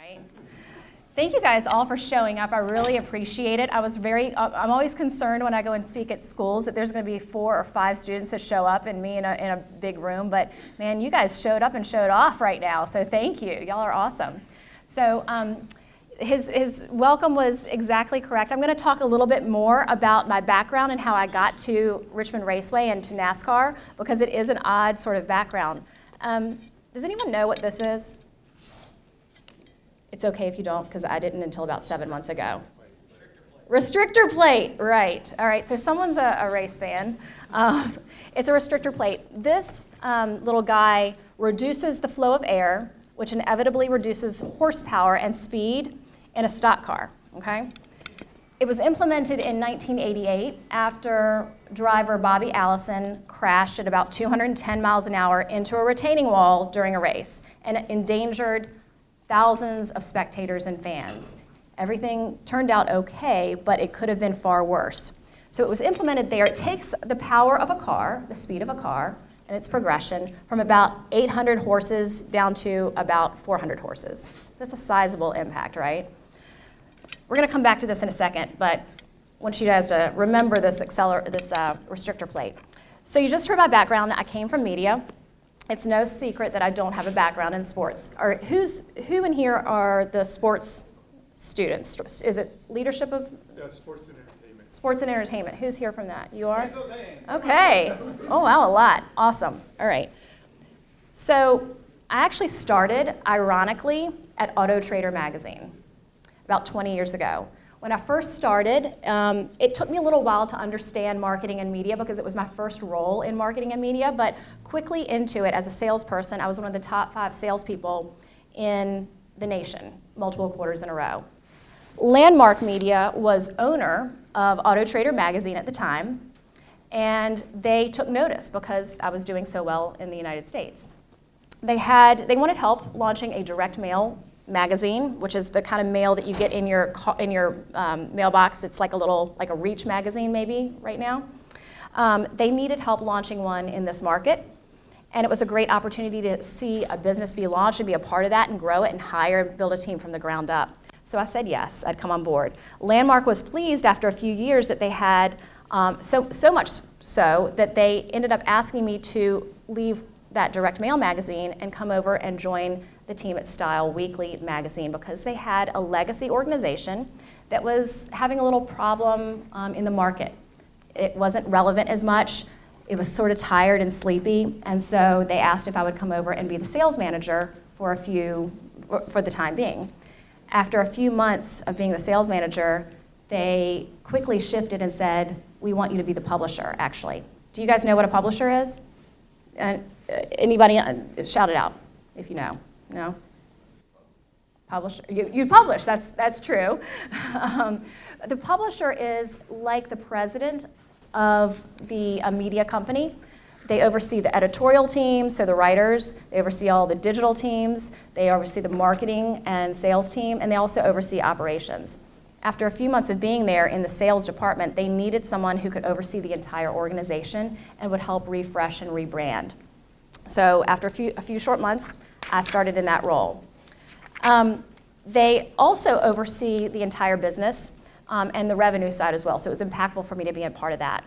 Right. Thank you guys all for showing up. I really appreciate it. I'm always concerned when I go and speak at schools that there's going to be 4 or 5 students that show up and me in a big room. But man, you guys showed up and showed off right now. So thank you. Y'all are awesome. So his welcome was exactly correct. I'm going to talk a little bit more about my background and how I got to Richmond Raceway and to NASCAR because it is an odd sort of background. Does anyone know what this is? It's okay if you don't, because I didn't until about 7 months ago. Restrictor plate, right. All right, so someone's a race fan. It's a restrictor plate. This little guy reduces the flow of air, which inevitably reduces horsepower and speed in a stock car, okay? It was implemented in 1988 after driver Bobby Allison crashed at about 210 miles an hour into a retaining wall during a race and endangered thousands of spectators and fans. Everything turned out okay, but it could have been far worse. So it was implemented there. It takes the power of a car, the speed of a car, and its progression from about 800 horses down to about 400 horses. So that's a sizable impact, right? We're going to come back to this in a second, but I want you guys to remember this restrictor plate. So you just heard my background. I came from media. It's no secret that I don't have a background in sports. Who in here are the sports students? Is it leadership of? Yeah, sports and entertainment. Sports and entertainment. Who's here from that? You are? Okay. Oh, wow, a lot. Awesome. All right. So I actually started, ironically, at Auto Trader magazine about 20 years ago. When I first started, it took me a little while to understand marketing and media because it was my first role in marketing and media, but quickly into it as a salesperson, I was one of the top 5 salespeople in the nation, multiple quarters in a row. Landmark Media was owner of Auto Trader magazine at the time, and they took notice because I was doing so well in the United States. They wanted help launching a direct mail magazine, which is the kind of mail that you get in your mailbox. It's like a Reach magazine maybe right now. They needed help launching one in this market, and it was a great opportunity to see a business be launched and be a part of that and grow it and hire and build a team from the ground up. So I said yes, I'd come on board. Landmark was pleased after a few years that they had so much so that they ended up asking me to leave that direct mail magazine and come over and join the team at Style Weekly magazine because they had a legacy organization that was having a little problem in the market. It wasn't relevant as much. It was sort of tired and sleepy, and so they asked if I would come over and be the sales manager for the time being. After a few months of being the sales manager, they quickly shifted and said, "We want you to be the publisher, actually." Do you guys know what a publisher is? Anybody? Shout it out if you know. No? Publisher. You publish, that's true. The publisher is like the president of a media company. They oversee the editorial team, so the writers. They oversee all the digital teams. They oversee the marketing and sales team, and they also oversee operations. After a few months of being there in the sales department, they needed someone who could oversee the entire organization and would help refresh and rebrand. So after a few short months, I started in that role. They also oversee the entire business and the revenue side as well, so it was impactful for me to be a part of that.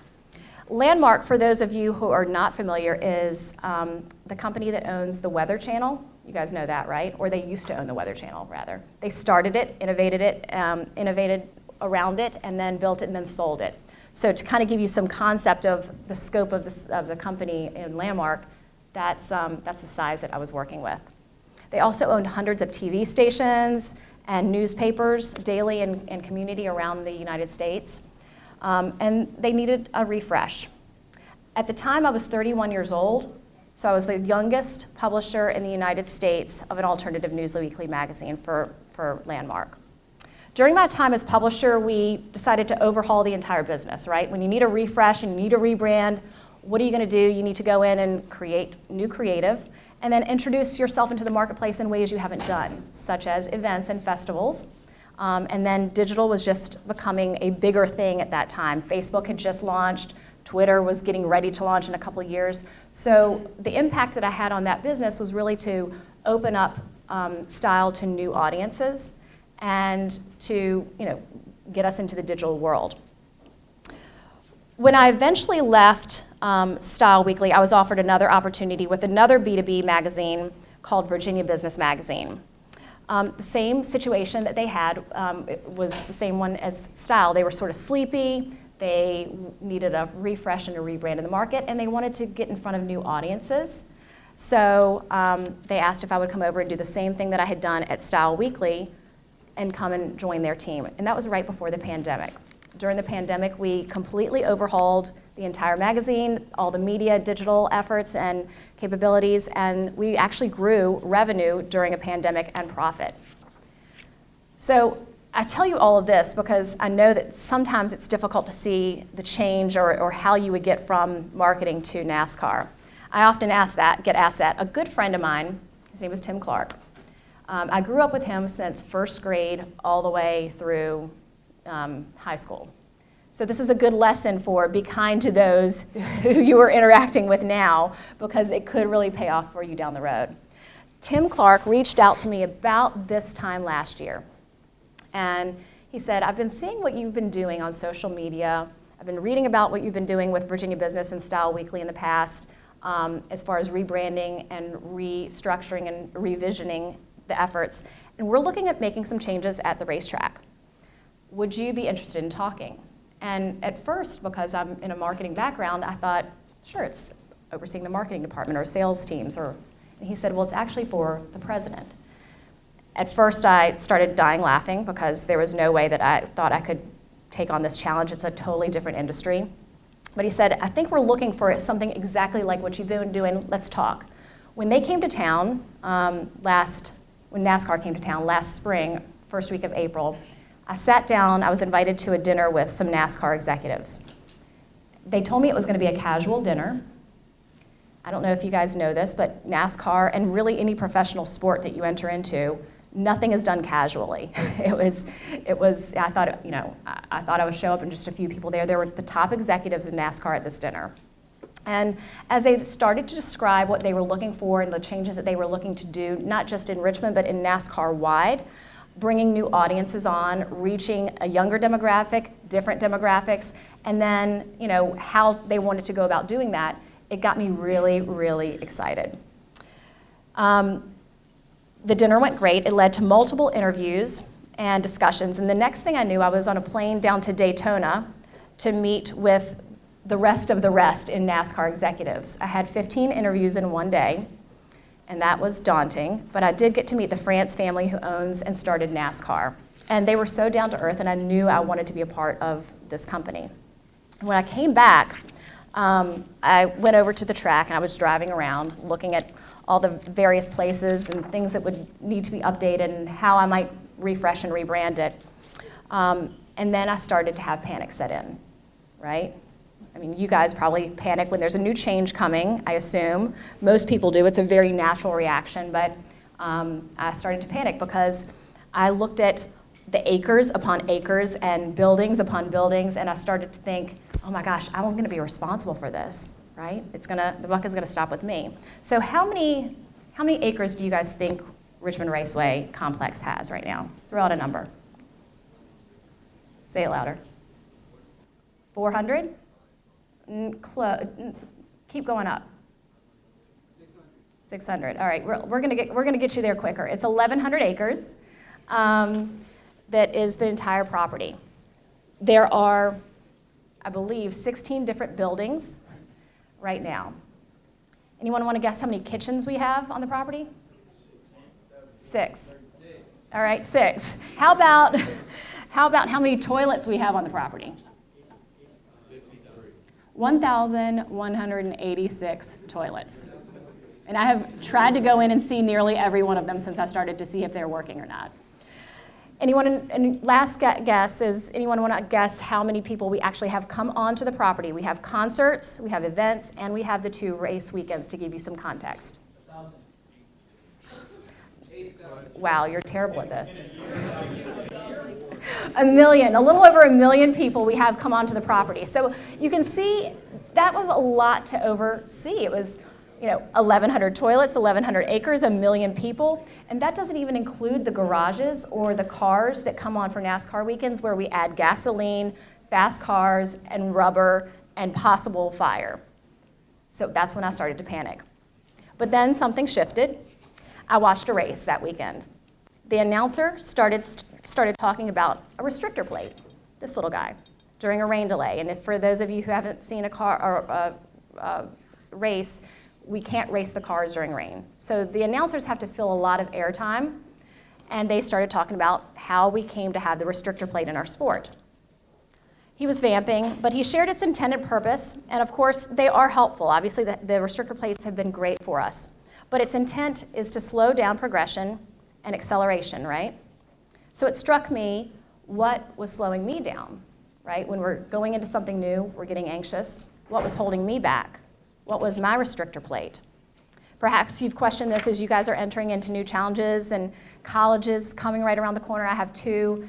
Landmark, for those of you who are not familiar, is the company that owns the Weather Channel. You guys know that, right? Or they used to own the Weather Channel, rather. They started it, innovated around it, and then built it and then sold it. So to kind of give you some concept of the scope of the company in Landmark, that's the size that I was working with. They also owned hundreds of TV stations and newspapers, daily and community around the United States. And they needed a refresh. At the time, I was 31 years old, so I was the youngest publisher in the United States of an alternative news weekly magazine for Landmark. During my time as publisher, we decided to overhaul the entire business, right? When you need a refresh and you need a rebrand, what are you going to do? You need to go in and create new creative and then introduce yourself into the marketplace in ways you haven't done, such as events and festivals. And then digital was just becoming a bigger thing at that time. Facebook had just launched. Twitter was getting ready to launch in a couple of years. So the impact that I had on that business was really to open up style to new audiences and to get us into the digital world. When I eventually left Style Weekly, I was offered another opportunity with another B2B magazine called Virginia Business Magazine. The same situation that they had, it was the same one as Style. They were sort of sleepy, they needed a refresh and a rebrand in the market, and they wanted to get in front of new audiences. So they asked if I would come over and do the same thing that I had done at Style Weekly and come and join their team. And that was right before the pandemic. During the pandemic, we completely overhauled the entire magazine, all the media, digital efforts and capabilities, and we actually grew revenue during a pandemic and profit. So I tell you all of this because I know that sometimes it's difficult to see the change or how you would get from marketing to NASCAR. I often get asked that. A good friend of mine, his name was Tim Clark. I grew up with him since first grade all the way through high school. So this is a good lesson for be kind to those who you are interacting with now, because it could really pay off for you down the road. Tim Clark reached out to me about this time last year. And he said, I've been seeing what you've been doing on social media. I've been reading about what you've been doing with Virginia Business and Style Weekly in the past, as far as rebranding and restructuring and revisioning the efforts. And we're looking at making some changes at the racetrack. Would you be interested in talking? And at first, because I'm in a marketing background, I thought, sure, it's overseeing the marketing department or sales teams. And he said, well, it's actually for the president. At first, I started dying laughing because there was no way that I thought I could take on this challenge. It's a totally different industry. But he said, I think we're looking for something exactly like what you've been doing. Let's talk. When they came to town when NASCAR came to town last spring, first week of April, I sat down, I was invited to a dinner with some NASCAR executives. They told me it was going to be a casual dinner. I don't know if you guys know this, but NASCAR and really any professional sport that you enter into, nothing is done casually. I thought I would show up and just a few people there. There were the top executives in NASCAR at this dinner. And as they started to describe what they were looking for and the changes that they were looking to do, not just in Richmond, but in NASCAR wide, bringing new audiences on, reaching a younger demographic, different demographics, and then how they wanted to go about doing that, it got me really, really excited. The dinner went great. It led to multiple interviews and discussions, and the next thing I knew, I was on a plane down to Daytona to meet with the rest of the rest in NASCAR executives. I had 15 interviews in one day, and that was daunting, but I did get to meet the France family who owns and started NASCAR. And they were so down to earth, and I knew I wanted to be a part of this company. When I came back, I went over to the track, and I was driving around looking at all the various places and things that would need to be updated and how I might refresh and rebrand it. And then I started to have panic set in, right? I mean, you guys probably panic when there's a new change coming, I assume. Most people do. It's a very natural reaction, but I started to panic because I looked at the acres upon acres and buildings upon buildings, and I started to think, oh my gosh, I'm going to be responsible for this, right? The buck is going to stop with me. So how many acres do you guys think Richmond Raceway complex has right now? Throw out a number. Say it louder. 400? Keep going up. 600. All right, we're gonna get you there quicker. It's 1,100 acres. That is the entire property. There are, I believe, 16 different buildings right now. Anyone want to guess how many kitchens we have on the property? 6. All right, 6. How about how many toilets we have on the property? 1,186 toilets. And I have tried to go in and see nearly every one of them since I started to see if they're working or not. And last guess is, anyone want to guess how many people we actually have come onto the property? We have concerts, we have events, and we have the 2 race weekends to give you some context. 1,000. Wow, you're terrible at this. 1 million, a little over 1 million people we have come onto the property. So you can see that was a lot to oversee. It was 1,100 toilets, 1,100 acres, 1 million people, and that doesn't even include the garages or the cars that come on for NASCAR weekends where we add gasoline, fast cars, and rubber, and possible fire. So that's when I started to panic. But then something shifted. I watched a race that weekend. The announcer started talking about a restrictor plate, this little guy, during a rain delay. And if for those of you who haven't seen a car or a race, we can't race the cars during rain. So the announcers have to fill a lot of airtime, and they started talking about how we came to have the restrictor plate in our sport. He was vamping, but he shared its intended purpose, and of course, they are helpful. Obviously, the restrictor plates have been great for us, but its intent is to slow down progression and acceleration, right? So it struck me what was slowing me down, right? When we're going into something new, we're getting anxious. What was holding me back? What was my restrictor plate? Perhaps you've questioned this as you guys are entering into new challenges and colleges coming right around the corner. I have two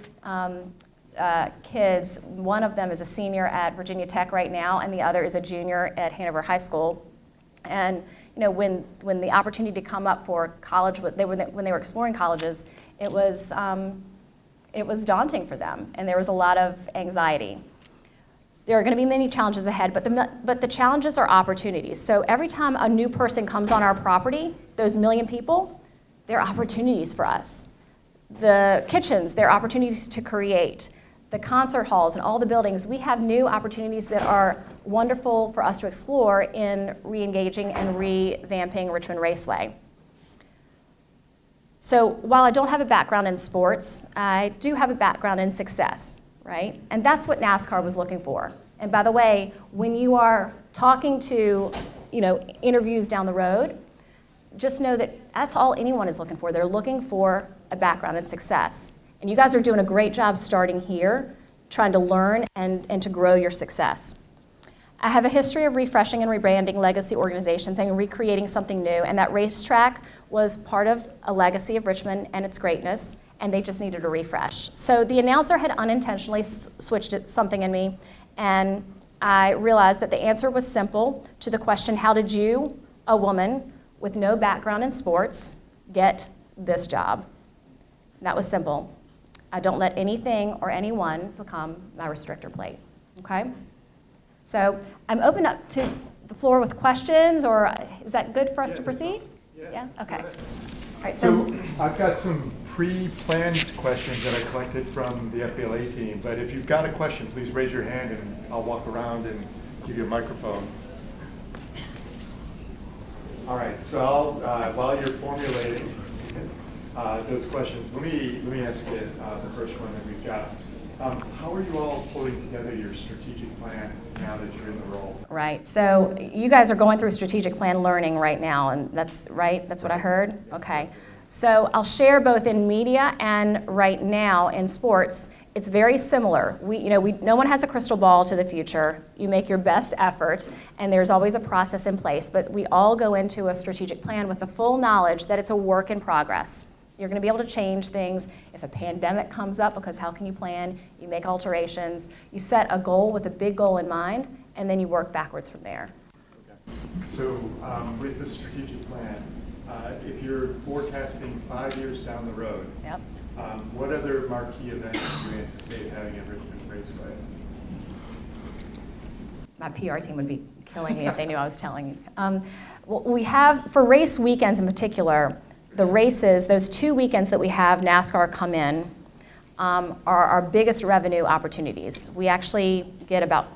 kids. One of them is a senior at Virginia Tech right now, and the other is a junior at Hanover High School. And when the opportunity to come up for college, when they were exploring colleges, it was daunting for them, and there was a lot of anxiety. There are going to be many challenges ahead, but the challenges are opportunities. So every time a new person comes on our property, those 1 million people, they're opportunities for us. The kitchens, they're opportunities to create. The concert halls and all the buildings, we have new opportunities that are wonderful for us to explore in re-engaging and revamping Richmond Raceway. So while I don't have a background in sports, I do have a background in success, right? And that's what NASCAR was looking for. And by the way, when you are talking to, interviews down the road, just know that that's all anyone is looking for. They're looking for a background in success. And you guys are doing a great job starting here, trying to learn and to grow your success. I have a history of refreshing and rebranding legacy organizations and recreating something new, and that racetrack was part of a legacy of Richmond and its greatness, and they just needed a refresh. So the announcer had unintentionally switched something in me, and I realized that the answer was simple to the question, how did you, a woman with no background in sports, get this job? And that was simple. I don't let anything or anyone become my restrictor plate, okay? So I'm open up to the floor with questions, or is that good for us to proceed? Yeah? Okay. All right, so I've got some pre-planned questions that I collected from the FBLA team, but if you've got a question, please raise your hand and I'll walk around and give you a microphone. All right, so I'll, while you're formulating those questions, let me ask you the first one that we've got. How are you all pulling together your strategic plan now that you're in the role? Right, so you guys are going through strategic plan learning right now, and that's right? That's what I heard? Okay. So I'll share both in media and right now in sports. It's very similar. No one has a crystal ball to the future. You make your best effort, and there's always a process in place, but we all go into a strategic plan with the full knowledge that it's a work in progress. You're going to be able to change things. If a pandemic comes up, because how can you plan? You make alterations. You set a goal with a big goal in mind, and then you work backwards from there. Okay. So with the strategic plan, if you're forecasting 5 years down the road, yep. What other marquee events do you anticipate having at Richmond Raceway? My PR team would be killing me if they knew I was telling you. Well, we have, for race weekends in particular, the races, those 2 weekends that we have NASCAR come in are our biggest revenue opportunities. We actually get about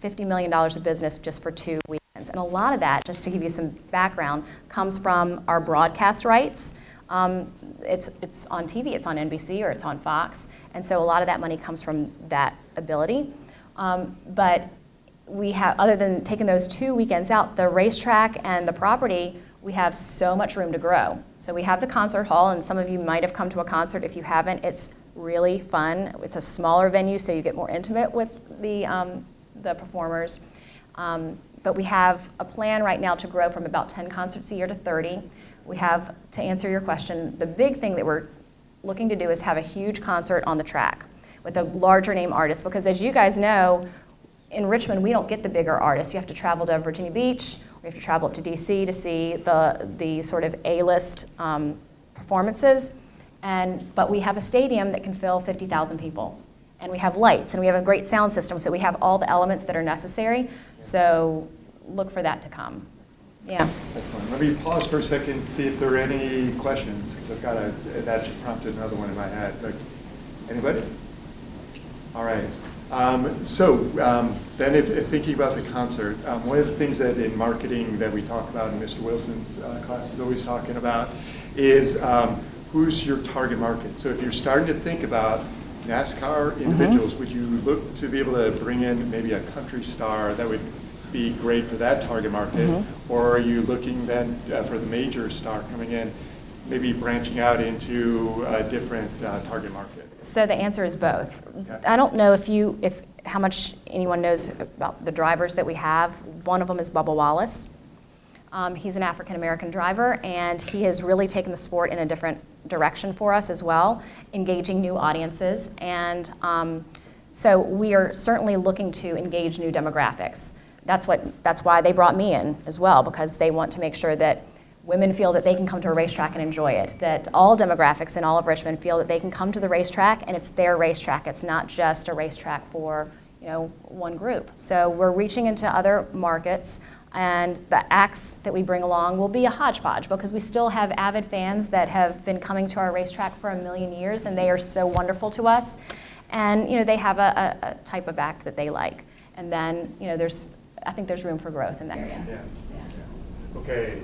$50 million of business just for 2 weekends. And a lot of that, just to give you some background, comes from our broadcast rights. It's on TV, it's on NBC, or it's on Fox. And so a lot of that money comes from that ability. But we have, other than taking those 2 weekends out, the racetrack and the property, we have so much room to grow. So we have the concert hall, and some of you might have come to a concert. If you haven't, it's really fun. It's a smaller venue, so you get more intimate with the performers. But we have a plan right now to grow from about 10 concerts a year to 30. We have, to answer your question, the big thing that we're looking to do is have a huge concert on the track with a larger name artist, because as you guys know, in Richmond, we don't get the bigger artists. You have to travel to Virginia Beach We have to travel up to DC to see the sort of A-list performances. But we have a stadium that can fill 50,000 people. And we have lights, and we have a great sound system, so we have all the elements that are necessary. So look for that to come. Yeah. Excellent. Let me pause for a second, see if there are any questions, because that just prompted another one in my head. But anybody? All right. Then if thinking about the concert, one of the things that in marketing that we talk about, and Mr. Wilson's class is always talking about, is who's your target market. So if you're starting to think about NASCAR individuals, would you look to be able to bring in maybe a country star that would be great for that target market? Or are you looking then for the major star coming in, maybe branching out into a different target market? So the answer is both. Okay. I don't know if how much anyone knows about the drivers that we have. One of them is Bubba Wallace. He's an African-American driver, and he has really taken the sport in a different direction for us as well, engaging new audiences. And so we are certainly looking to engage new demographics. That's why they brought me in as well, because they want to make sure that women feel that they can come to a racetrack and enjoy it, that all demographics in all of Richmond feel that they can come to the racetrack and it's their racetrack. It's not just a racetrack for one group. So we're reaching into other markets, and the acts that we bring along will be a hodgepodge, because we still have avid fans that have been coming to our racetrack for 1,000,000 years, and they are so wonderful to us. And they have a type of act that they like. And then I think there's room for growth in that area. Yeah. Okay,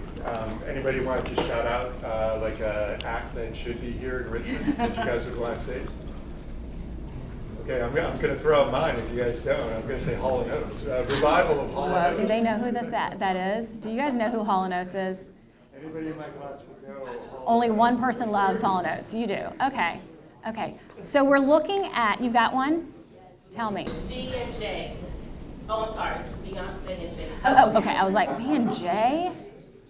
anybody want to just shout out like an act that should be here in Richmond that you guys would want to see? Okay, I'm going to throw out mine if you guys don't. I'm going to say Hall & Oates, revival of Hall & Oates. Do they know who that is? Do you guys know who Hall & Oates is? Anybody in my class would know? Only one person loves Hall & Oates. You do. Okay. So we're looking at, you've got one? Tell me. B&J. Oh, I'm sorry. Beyonce and Jay. Oh, okay. I was like, B&J?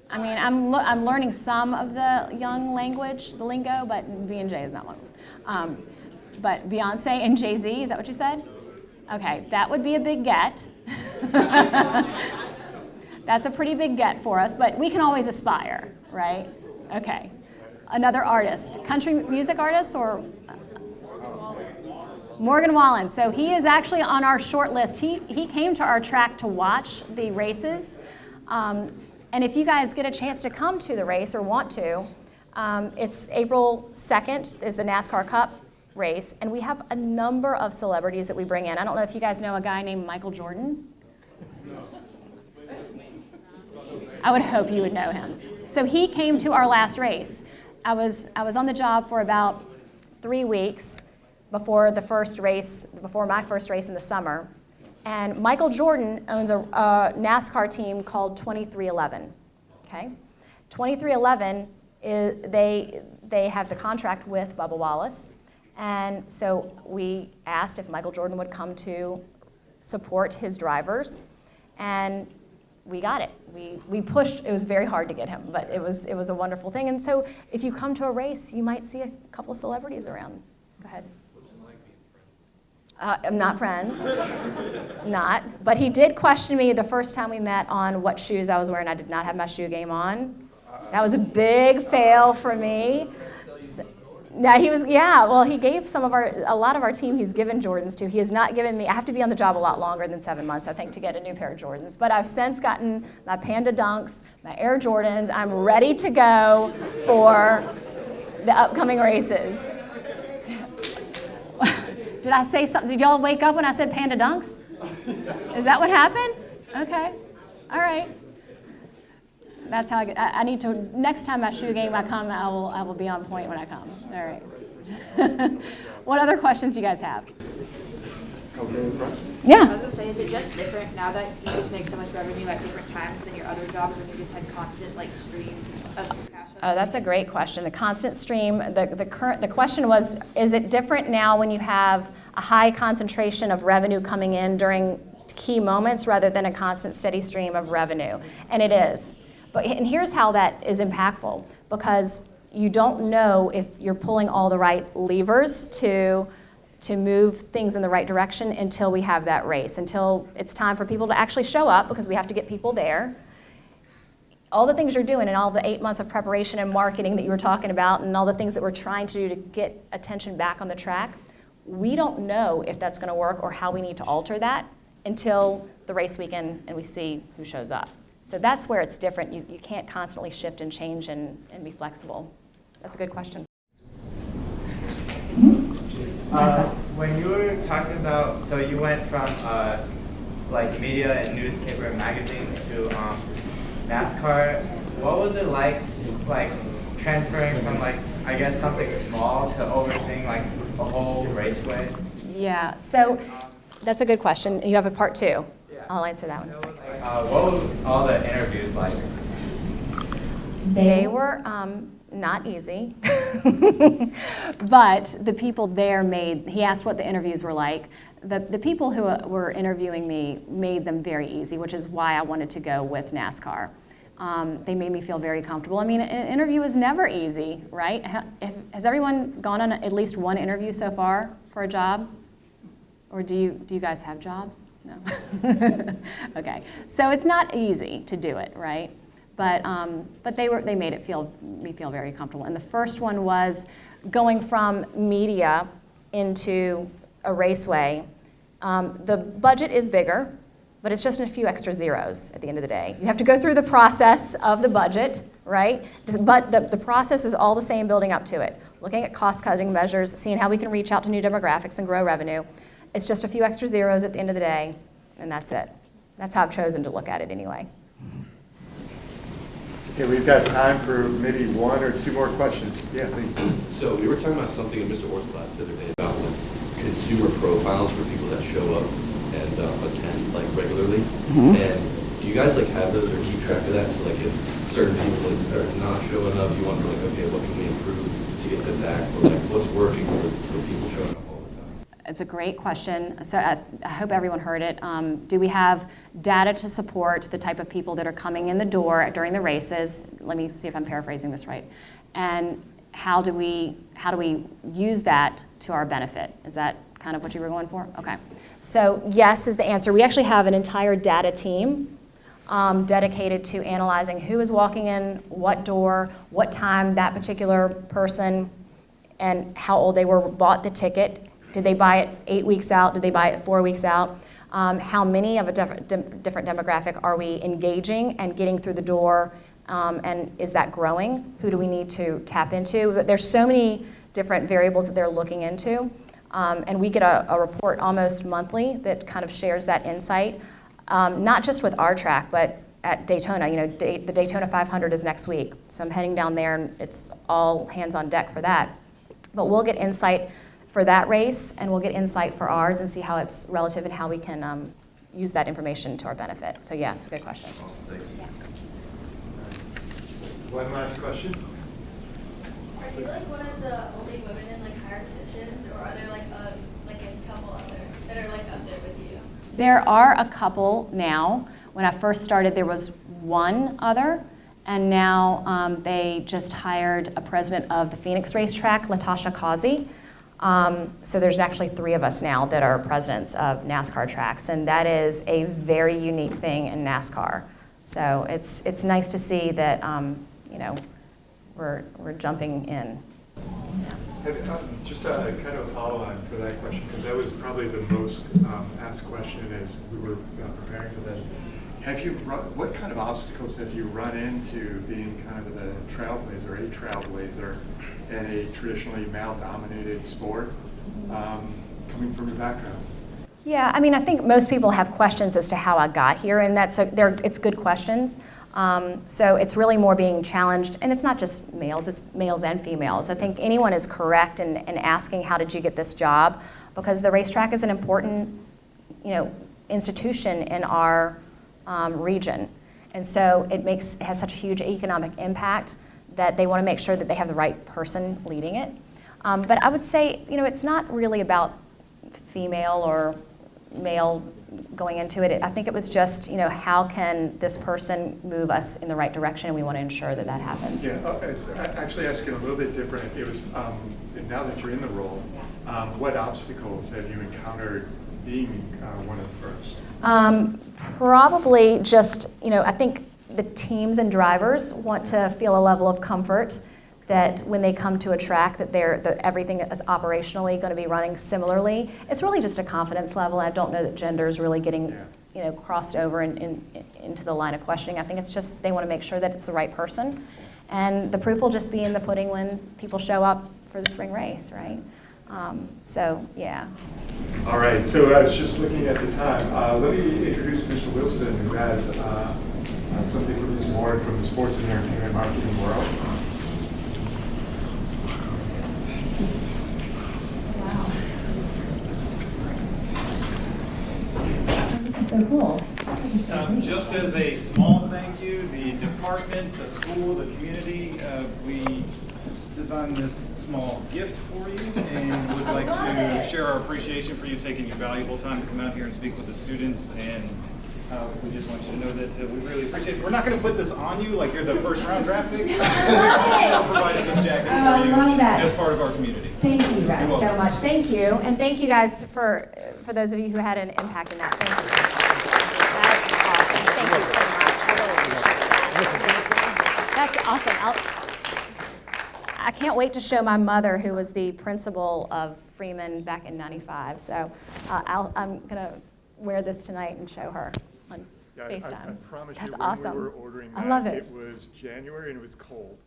I mean, I'm learning some of the young language, the lingo, but B&J is not one. But Beyonce and Jay-Z, is that what you said? Okay, that would be a big get. That's a pretty big get for us, but we can always aspire, right? Okay. Another artist, country music artist or? Morgan Wallen. So he is actually on our short list. He came to our track to watch the races. And if you guys get a chance to come to the race or want to, it's April 2nd is the NASCAR Cup race. And we have a number of celebrities that we bring in. I don't know if you guys know a guy named Michael Jordan. I would hope you would know him. So he came to our last race. I was on the job for about 3 weeks before my first race in the summer. And Michael Jordan owns a NASCAR team called 2311. Okay, 2311 they have the contract with Bubba Wallace, and so we asked if Michael Jordan would come to support his drivers, and we got it. We pushed. It was very hard to get him, but it was a wonderful thing. And so if you come to a race, you might see a couple of celebrities around. Go ahead. I'm not friends, but he did question me the first time we met on what shoes I was wearing. I did not have my shoe game on. That was a big fail for me. So, he gave a lot of our team he's given Jordans to. He has not given me, I have to be on the job a lot longer than 7 months, I think, to get a new pair of Jordans. But I've since gotten my Panda Dunks, my Air Jordans. I'm ready to go for the upcoming races. Did I say something? Did y'all wake up when I said Panda Dunks? Is that what happened? Okay. All right. That's how I need to, next time my shoe game I come, I will be on point when I come. All right. What other questions do you guys have? Yeah. I was going to say, is it just different now that you just make so much revenue at different times than your other jobs when you just had constant streams of cash? Oh, that's a great question. The constant stream, the question was, is it different now when you have a high concentration of revenue coming in during key moments rather than a constant steady stream of revenue? And it is. And here's how that is impactful, because you don't know if you're pulling all the right levers to move things in the right direction until we have that race, until it's time for people to actually show up, because we have to get people there. all the things you're doing and all the 8 months of preparation and marketing that you were talking about and all the things that we're trying to do to get attention back on the track, we don't know if that's going to work or how we need to alter that until the race weekend and we see who shows up. So that's where it's different. You can't constantly shift and change and be flexible. That's a good question. When you were talking about, so you went from like media and newspaper and magazines to NASCAR, what was it like transferring from I guess something small to overseeing a whole raceway? Yeah, so that's a good question. You have a part two. Yeah. I'll answer that one. What was all the interviews like? They were not easy, but the people there he asked what the interviews were like. The people who were interviewing me made them very easy, which is why I wanted to go with NASCAR. They made me feel very comfortable. I mean, an interview is never easy, right? Has everyone gone on at least one interview so far for a job? Or do you guys have jobs? No. Okay, so it's not easy to do it, right? But they made me feel very comfortable. And the first one was going from media into a raceway. The budget is bigger, but it's just a few extra zeros at the end of the day. You have to go through the process of the budget, right? But the process is all the same building up to it. Looking at cost-cutting measures, seeing how we can reach out to new demographics and grow revenue. It's just a few extra zeros at the end of the day, and that's it. That's how I've chosen to look at it anyway. Okay, we've got time for maybe one or two more questions. Yeah, thank you. So we were talking about something in Mr. Orr's class the other day about consumer profiles for people that show up and attend regularly. Mm-hmm. And do you guys have those or keep track of that? So if certain people are not showing up, you wonder okay, what can we improve to get them back? Or what's working for people showing up all the time? It's a great question. So I hope everyone heard it. Do we have data to support the type of people that are coming in the door during the races? Let me see if I'm paraphrasing this right. And how do we use that to our benefit? Is that kind of what you were going for? Okay. So yes is the answer. We actually have an entire data team dedicated to analyzing who is walking in, what door, what time that particular person, and how old they were, bought the ticket. Did they buy it 8 weeks out? Did they buy it 4 weeks out? How many of a different demographic are we engaging and getting through the door? And is that growing? Who do we need to tap into? But there's so many different variables that they're looking into. And we get a report almost monthly that kind of shares that insight, not just with our track, but at Daytona. The Daytona 500 is next week. So I'm heading down there, and it's all hands on deck for that. But we'll get insight for that race, and we'll get insight for ours and see how it's relative and how we can use that information to our benefit. So yeah, it's a good question. Awesome, thank you. Yeah. One last question. Are you one of the only women in higher positions, or are there a couple other that are up there with you? There are a couple now. When I first started, there was one other, and now they just hired a president of the Phoenix racetrack, Latasha Causey. So there's actually 3 of us now that are presidents of NASCAR tracks, and that is a very unique thing in NASCAR. So it's nice to see that we're jumping in. Just a kind of a follow-on for that question, because that was probably the most asked question as we were preparing for this. What kind of obstacles have you run into being kind of the trailblazer in a traditionally male-dominated sport, coming from your background? Yeah, I mean, I think most people have questions as to how I got here, and it's good questions. So it's really more being challenged, and it's not just males, it's males and females. I think anyone is correct in asking, how did you get this job? Because the racetrack is an important, institution in our region. And so it has such a huge economic impact that they want to make sure that they have the right person leading it. But I would say, it's not really about female or male going into it. I think it was just, how can this person move us in the right direction, and we want to ensure that that happens. Yeah, it's actually asking a little bit different. It was, now that you're in the role, what obstacles have you encountered being one of the first? Probably just, I think the teams and drivers want to feel a level of comfort that when they come to a track that everything is operationally going to be running similarly. It's really just a confidence level. I don't know that gender is really getting crossed over into the line of questioning. I think it's just they want to make sure that it's the right person. And the proof will just be in the pudding when people show up for the spring race, right? So, yeah. All right, so I was just looking at the time. Let me introduce Mr. Wilson, who has something from this morning from the sports and entertainment marketing world. So cool. Just as a small thank you, the department, the school, the community, we designed this small gift for you and would like to share our appreciation for you taking your valuable time to come out here and speak with the students. And we just want you to know that we really appreciate it. We're not going to put this on you like you're the first round draft pick. We provided this jacket for you as part of our community. Thank you guys so much. Thank you. And thank you guys for those of you who had an impact in that. Thank you. That's awesome. Thank you so much. That's awesome. I can't wait to show my mother, who was the principal of Freeman back in '95. So I'm going to wear this tonight and show her on FaceTime. I promise That's you, when awesome. we were ordering that, I love it. It was January and it was cold.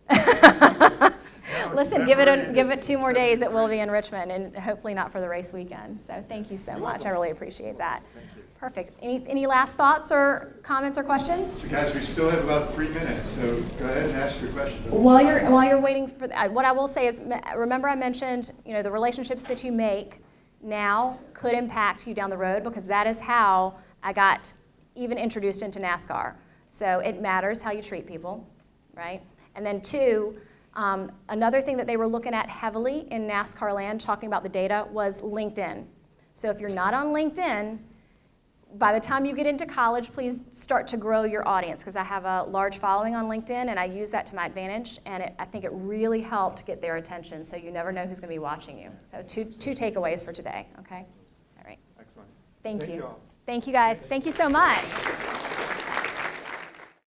Listen, give it 2 more days. It will be in Richmond, and hopefully not for the race weekend. So thank you so much. I really appreciate that. Thank you. Perfect. Any last thoughts or comments or questions? So guys, we still have about 3 minutes, so go ahead and ask your question. While you're waiting for that, what I will say is, remember I mentioned, the relationships that you make now could impact you down the road, because that is how I got even introduced into NASCAR. So it matters how you treat people, right? And then 2, another thing that they were looking at heavily in NASCAR land, talking about the data, was LinkedIn. So if you're not on LinkedIn, by the time you get into college, please start to grow your audience, because I have a large following on LinkedIn, and I use that to my advantage, and I think it really helped get their attention, so you never know who's going to be watching you. So two takeaways for today, okay? All right. Excellent. Thank you. all. Thank you, guys. Thank you so much.